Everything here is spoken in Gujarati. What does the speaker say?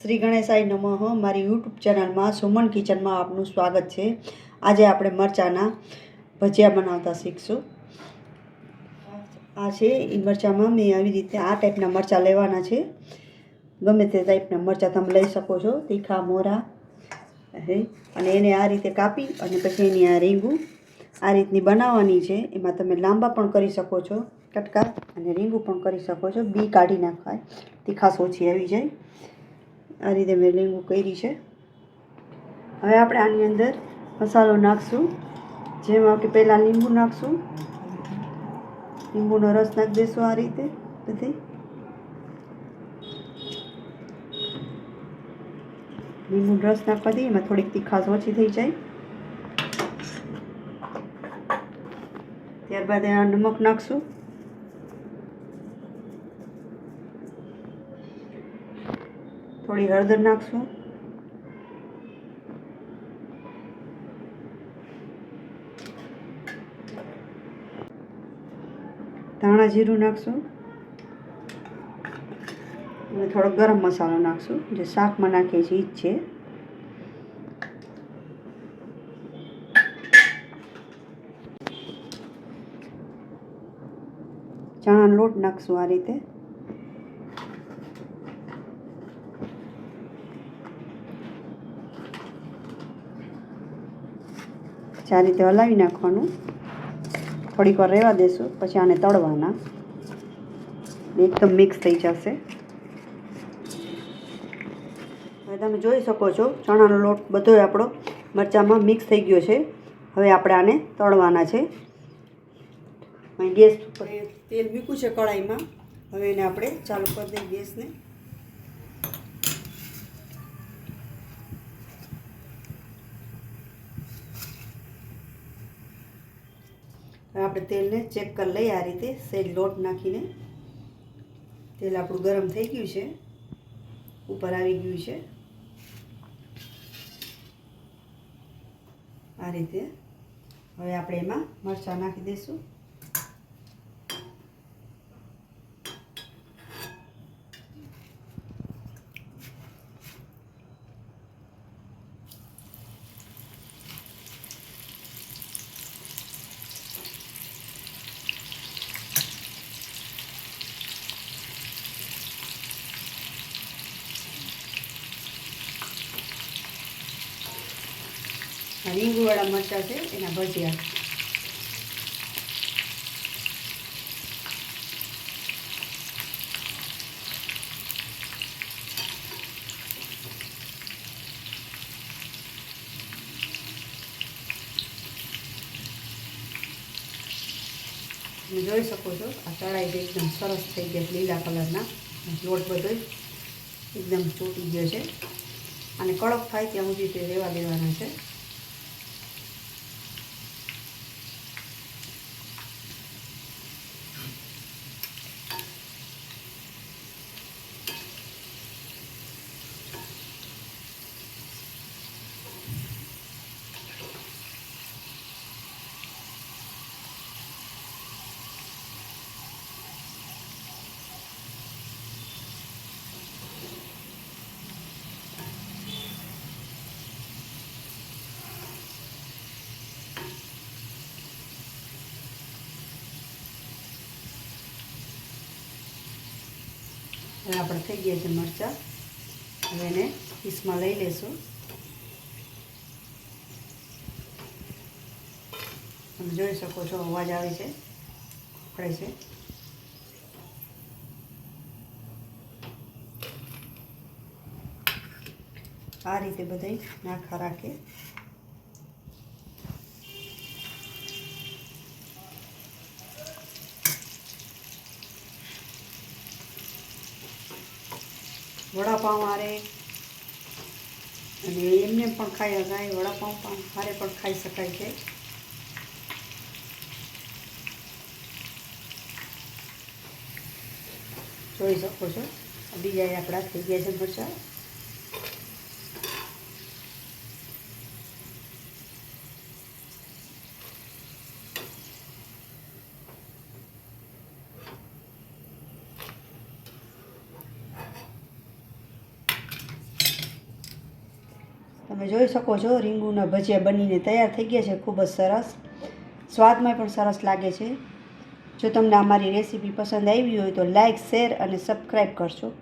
શ્રી ગણેશાય નમઃ। મારી યુટ્યુબ ચેનલમાં સુમન કિચનમાં આપનું સ્વાગત છે। આજે આપણે મરચાંના ભજીયા બનાવતા શીખશું। આ છે એ મરચાંમાં મેં આવી રીતે આ ટાઈપના મરચાં લેવાના છે। ગમે તે ટાઈપના મરચાં તમે લઈ શકો છો, તીખા મોરા અને એને આ રીતે કાપી અને પછી એની આ રીંગું આ રીતની બનાવવાની છે। એમાં તમે લાંબા પણ કરી શકો છો કટકા, અને રીંગું પણ કરી શકો છો। બી કાઢી નાખવાય, તીખાશ ઓછી આવી જાય। આ રીતે મેં લીંબુ કરી છે। હવે આપણે આની અંદર મસાલો નાખશું, જેમાં કે પહેલાં લીંબુ નાખશું, લીંબુનો રસ નાખી દઈશું આ રીતે બધી। લીંબુનો રસ નાખવાથી એમાં થોડીક તીખાશ ઓછી થઈ જાય। ત્યારબાદ એમાં નમક નાખશું, થોડી હળદર નાખશું, ધાણા જીરું નાખશું અને થોડો ગરમ મસાલો નાખશું, જે શાકમાં નાખીએ છીએ એ જ છે। ચણાનો લોટ નાખશું આ રીતે, આ રીતે હલાવી નાખવાનું, થોડીક વાર રહેવા દેશું, પછી આને તળવાના, એકદમ મિક્સ થઈ જશે। હવે તમે જોઈ શકો છો ચણાનો લોટ બધો આપણો મરચાંમાં મિક્સ થઈ ગયો છે। હવે આપણે આને તળવાના છે। ગેસ ઉપર તેલ મૂક્યું છે કઢાઈમાં, હવે એને આપણે ચાલુ કરી દઈએ ગેસને। હવે આપણે તેલને ચેક કરી લઈએ આ રીતે સહેજ લોટ નાખીને। તેલ આપણું ગરમ થઈ ગયું છે, ઉપર આવી ગયું છે આ રીતે। હવે આપણે એમાં મરચાં નાખી દઈશું, રીંગુવાળા મરચાં છે એના ભજીયા। તમે જોઈ શકો છો આ તળાઈ એકદમ સરસ થઈ ગયા, લીલા કલરના। લોટ બધો એકદમ ચોટી ગયો છે, અને કડક થાય ત્યાં સુધી તે રહેવા દેવાના છે। હવે આપણે થઈ ગયા છે મરચાં, હવે એને પીસમાં લઈ લેશું। તમે જોઈ શકો છો અવાજ આવે છે, ઉકળે છે। આ રીતે બધાય નાખા રાખે। વડાપાઉં હારે અને એમને પણ ખાઈ શકાય, વડાપાઉં પણ હારે પણ ખાઈ શકાય છે। જોઈ શકો છો બીજા આપણા થઈ ગયા છે મરચાં। તમે જોઈ શકો છો રીંગુના ભજીયા બનીને તૈયાર થઈ ગયા છે, ખૂબ જ સરસ, સ્વાદમાં પણ સરસ લાગે છે. જો તમને અમારી રેસીપી પસંદ આવી હોય તો લાઇક, શેર અને સબસ્ક્રાઈબ કરશો.